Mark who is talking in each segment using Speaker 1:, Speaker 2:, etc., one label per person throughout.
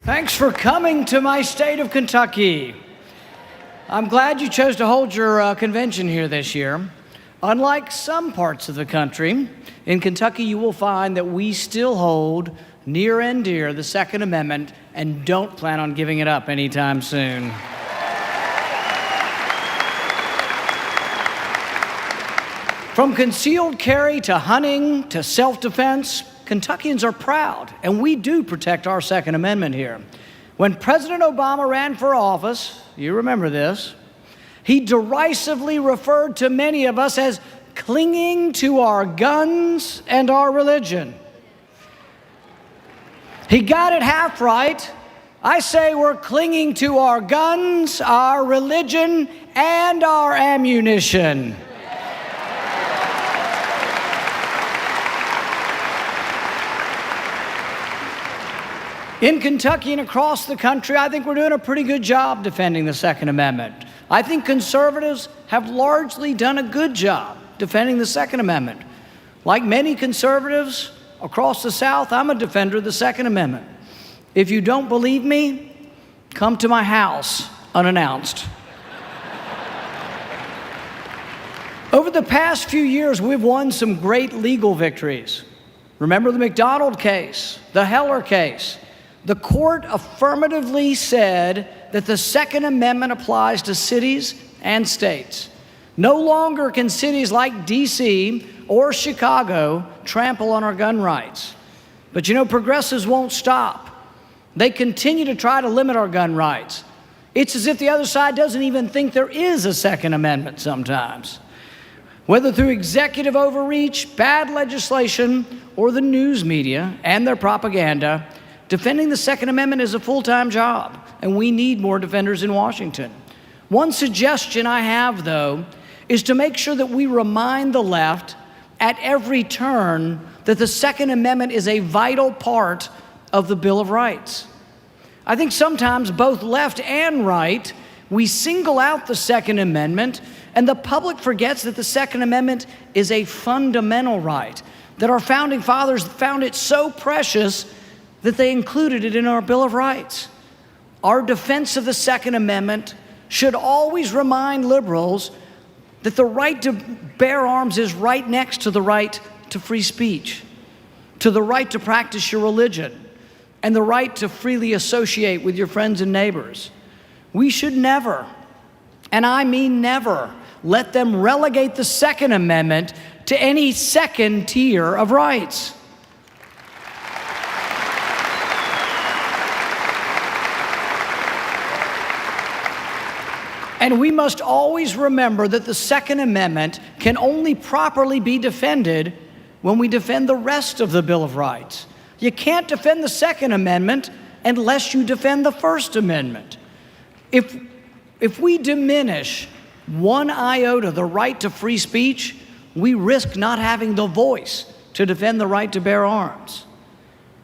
Speaker 1: Thanks for coming to my state of Kentucky. I'm glad you chose to hold your convention here this year. Unlike some parts of the country, in Kentucky you will find that we still hold near and dear the Second Amendment and don't plan on giving it up anytime soon. From concealed carry to hunting to self-defense, Kentuckians are proud, and we do protect our Second Amendment here. When President Obama ran for office, you remember this, he derisively referred to many of us as clinging to our guns and our religion. He got it half right. I say we're clinging to our guns, our religion, and our ammunition. In Kentucky and across the country, I think we're doing a pretty good job defending the Second Amendment. I think conservatives have largely done a good job defending the Second Amendment. Like many conservatives across the South, I'm a defender of the Second Amendment. If you don't believe me, come to my house unannounced. Over the past few years, we've won some great legal victories. Remember the McDonald case, the Heller case. The court affirmatively said that the Second Amendment applies to cities and states. No longer can cities like D.C. or Chicago trample on our gun rights. But you know, progressives won't stop. They continue to try to limit our gun rights. It's as if the other side doesn't even think there is a Second Amendment sometimes. Whether through executive overreach, bad legislation, or the news media and their propaganda, defending the Second Amendment is a full-time job, and we need more defenders in Washington. One suggestion I have, though, is to make sure that we remind the left at every turn that the Second Amendment is a vital part of the Bill of Rights. I think sometimes both left and right, we single out the Second Amendment, and the public forgets that the Second Amendment is a fundamental right, that our founding fathers found it so precious that they included it in our Bill of Rights. Our defense of the Second Amendment should always remind liberals that the right to bear arms is right next to the right to free speech, to the right to practice your religion, and the right to freely associate with your friends and neighbors. We should never, and I mean never, let them relegate the Second Amendment to any second tier of rights. And we must always remember that the Second Amendment can only properly be defended when we defend the rest of the Bill of Rights. You can't defend the Second Amendment unless you defend the First Amendment. If we diminish one iota the right to free speech, we risk not having the voice to defend the right to bear arms.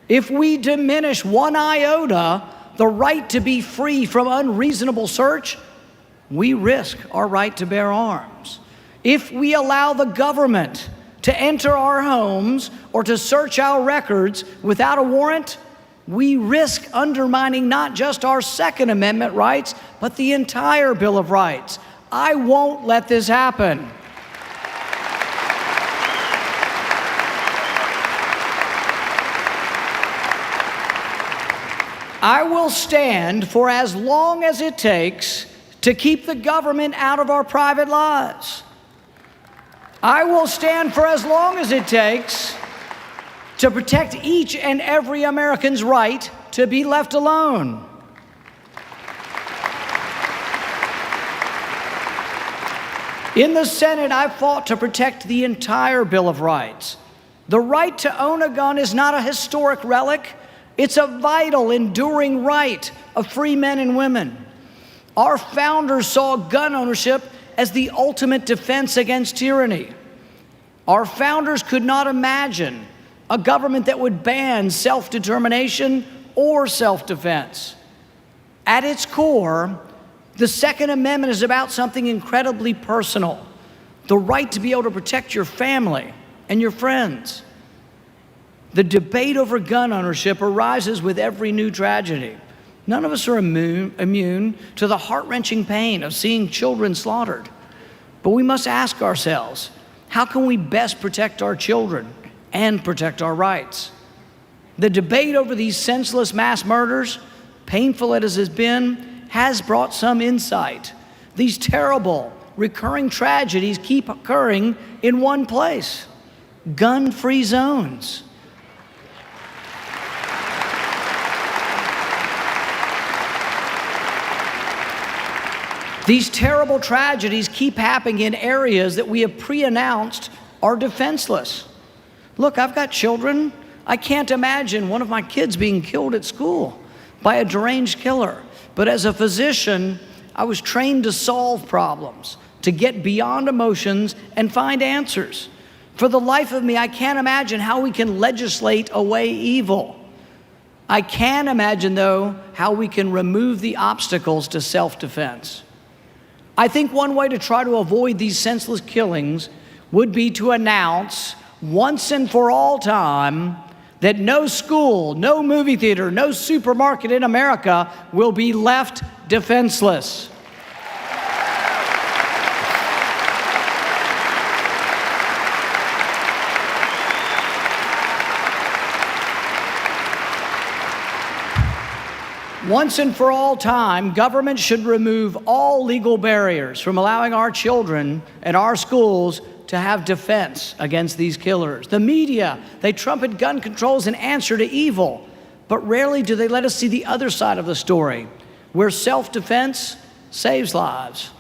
Speaker 1: If we diminish one iota the right to be free from unreasonable search, we risk our right to bear arms. If we allow the government to enter our homes or to search our records without a warrant, we risk undermining not just our Second Amendment rights, but the entire Bill of Rights. I won't let this happen. I will stand for as long as it takes to keep the government out of our private lives. I will stand for as long as it takes to protect each and every American's right to be left alone. In the Senate, I fought to protect the entire Bill of Rights. The right to own a gun is not a historic relic. It's a vital, enduring right of free men and women. Our founders saw gun ownership as the ultimate defense against tyranny. Our founders could not imagine a government that would ban self-determination or self-defense. At its core, the Second Amendment is about something incredibly personal, the right to be able to protect your family and your friends. The debate over gun ownership arises with every new tragedy. None of us are immune to the heart-wrenching pain of seeing children slaughtered. But we must ask ourselves, how can we best protect our children and protect our rights? The debate over these senseless mass murders, painful as it has been, has brought some insight. These terrible, recurring tragedies keep occurring in one place: gun-free zones. These terrible tragedies keep happening in areas that we have pre-announced are defenseless. Look, I've got children. I can't imagine one of my kids being killed at school by a deranged killer. But as a physician, I was trained to solve problems, to get beyond emotions and find answers. For the life of me, I can't imagine how we can legislate away evil. I can imagine, though, how we can remove the obstacles to self-defense. I think one way to try to avoid these senseless killings would be to announce once and for all time that no school, no movie theater, no supermarket in America will be left defenseless. Once and for all time, government should remove all legal barriers from allowing our children and our schools to have defense against these killers. The media, they trumpet gun control as an answer to evil, but rarely do they let us see the other side of the story, where self-defense saves lives.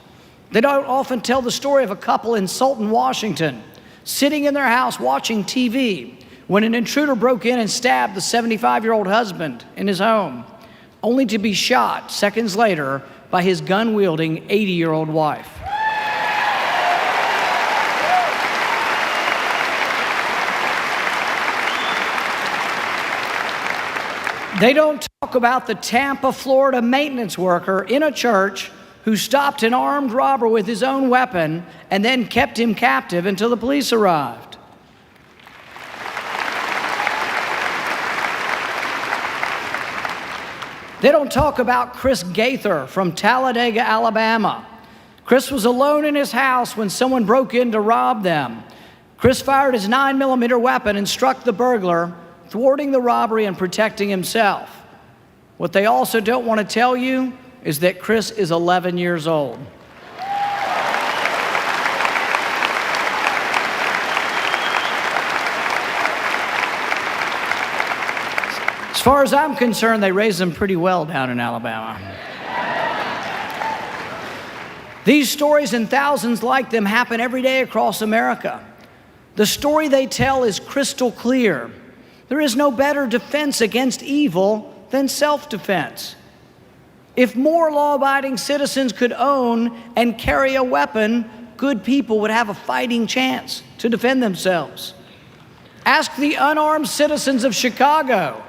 Speaker 1: They don't often tell the story of a couple in Sultan, Washington, sitting in their house watching TV when an intruder broke in and stabbed the 75-year-old husband in his home, only to be shot seconds later by his gun-wielding 80-year-old wife. They don't talk about the Tampa, Florida maintenance worker in a church who stopped an armed robber with his own weapon and then kept him captive until the police arrived. They don't talk about Chris Gaither from Talladega, Alabama. Chris was alone in his house when someone broke in to rob them. Chris fired his 9mm weapon and struck the burglar, thwarting the robbery and protecting himself. What they also don't want to tell you is that Chris is 11 years old. As far as I'm concerned, they raised them pretty well down in Alabama. These stories and thousands like them happen every day across America. The story they tell is crystal clear. There is no better defense against evil than self-defense. If more law-abiding citizens could own and carry a weapon, good people would have a fighting chance to defend themselves. Ask the unarmed citizens of Chicago,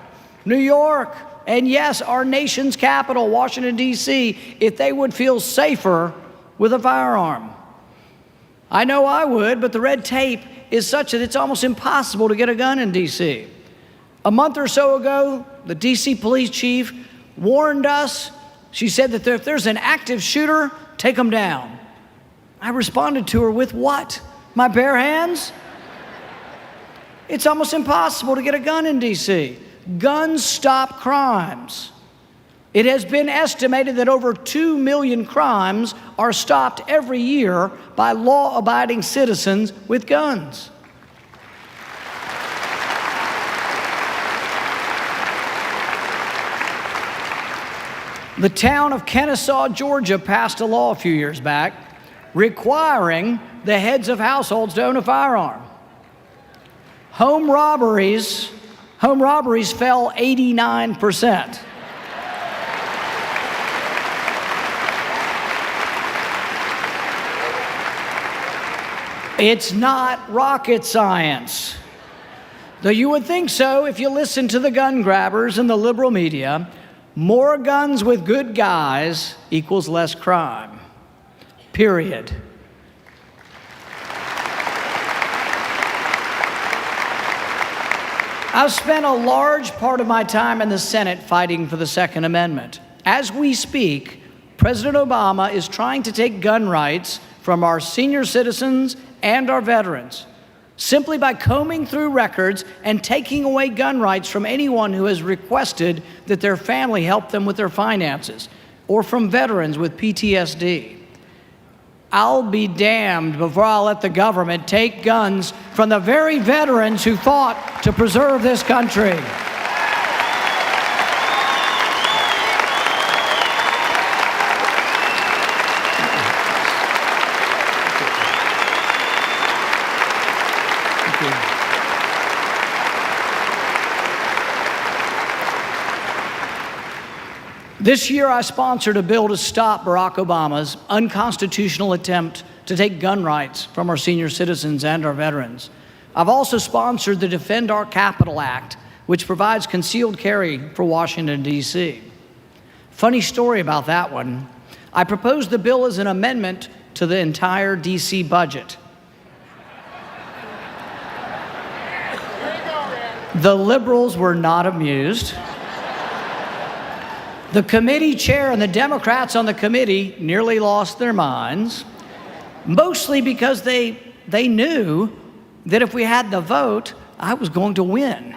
Speaker 1: New York, and yes, our nation's capital, Washington, D.C., if they would feel safer with a firearm. I know I would, but the red tape is such that it's almost impossible to get a gun in D.C. A month or so ago, the D.C. police chief warned us. She said that if there's an active shooter, take them down. I responded to her with what? My bare hands? It's almost impossible to get a gun in D.C. Guns stop crimes. It has been estimated that over 2 million crimes are stopped every year by law-abiding citizens with guns. The town of Kennesaw, Georgia, passed a law a few years back requiring the heads of households to own a firearm. Home robberies fell 89%. It's not rocket science. Though you would think so if you listen to the gun grabbers in the liberal media. More guns with good guys equals less crime. Period. I've spent a large part of my time in the Senate fighting for the Second Amendment. As we speak, President Obama is trying to take gun rights from our senior citizens and our veterans, simply by combing through records and taking away gun rights from anyone who has requested that their family help them with their finances, or from veterans with PTSD. I'll be damned before I'll let the government take guns from the very veterans who fought to preserve this country. This year, I sponsored a bill to stop Barack Obama's unconstitutional attempt to take gun rights from our senior citizens and our veterans. I've also sponsored the Defend Our Capital Act, which provides concealed carry for Washington, D.C. Funny story about that one. I proposed the bill as an amendment to the entire D.C. budget. The liberals were not amused. The committee chair and the Democrats on the committee nearly lost their minds, mostly because they knew that if we had the vote, I was going to win.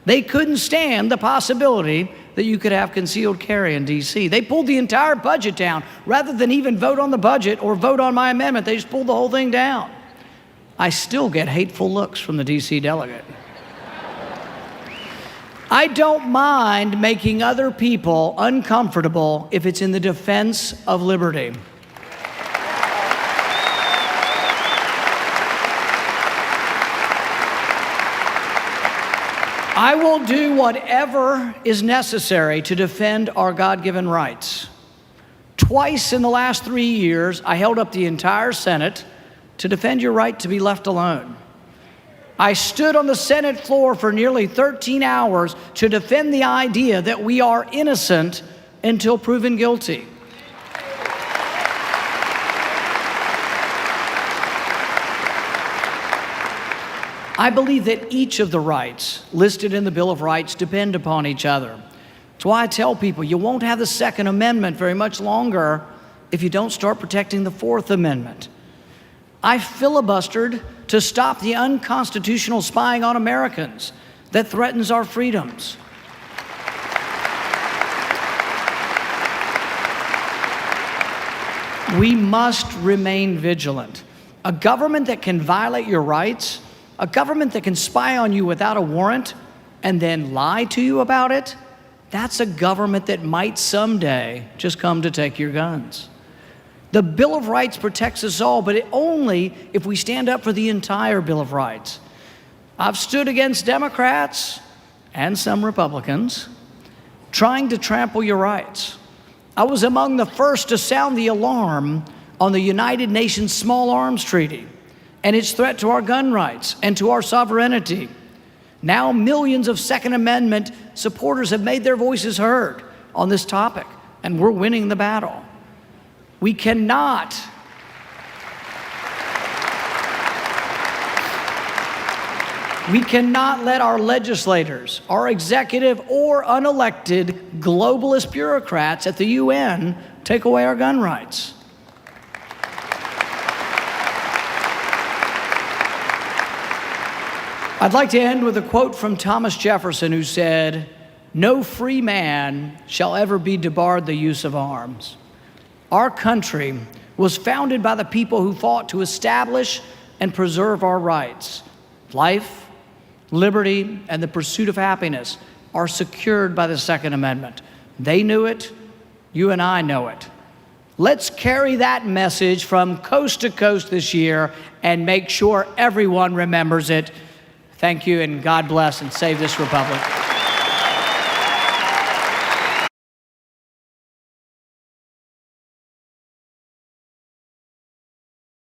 Speaker 1: They couldn't stand the possibility that you could have concealed carry in D.C. They pulled the entire budget down. Rather than even vote on the budget or vote on my amendment, they just pulled the whole thing down. I still get hateful looks from the D.C. delegate. I don't mind making other people uncomfortable if it's in the defense of liberty. I will do whatever is necessary to defend our God-given rights. Twice in the last 3 years, I held up the entire Senate to defend your right to be left alone. I stood on the Senate floor for nearly 13 hours to defend the idea that we are innocent until proven guilty. I believe that each of the rights listed in the Bill of Rights depend upon each other. That's why I tell people you won't have the Second Amendment very much longer if you don't start protecting the Fourth Amendment. I filibustered to stop the unconstitutional spying on Americans that threatens our freedoms. We must remain vigilant. A government that can violate your rights, a government that can spy on you without a warrant and then lie to you about it, that's a government that might someday just come to take your guns. The Bill of Rights protects us all, but only if we stand up for the entire Bill of Rights. I've stood against Democrats and some Republicans trying to trample your rights. I was among the first to sound the alarm on the United Nations Small Arms Treaty and its threat to our gun rights and to our sovereignty. Now millions of Second Amendment supporters have made their voices heard on this topic, and we're winning the battle. We cannot let our legislators, our executive or unelected globalist bureaucrats at the UN take away our gun rights. I'd like to end with a quote from Thomas Jefferson, who said, "No free man shall ever be debarred the use of arms." Our country was founded by the people who fought to establish and preserve our rights. Life, liberty, and the pursuit of happiness are secured by the Second Amendment. They knew it, you and I know it. Let's carry that message from coast to coast this year and make sure everyone remembers it. Thank you, and God bless and save this republic.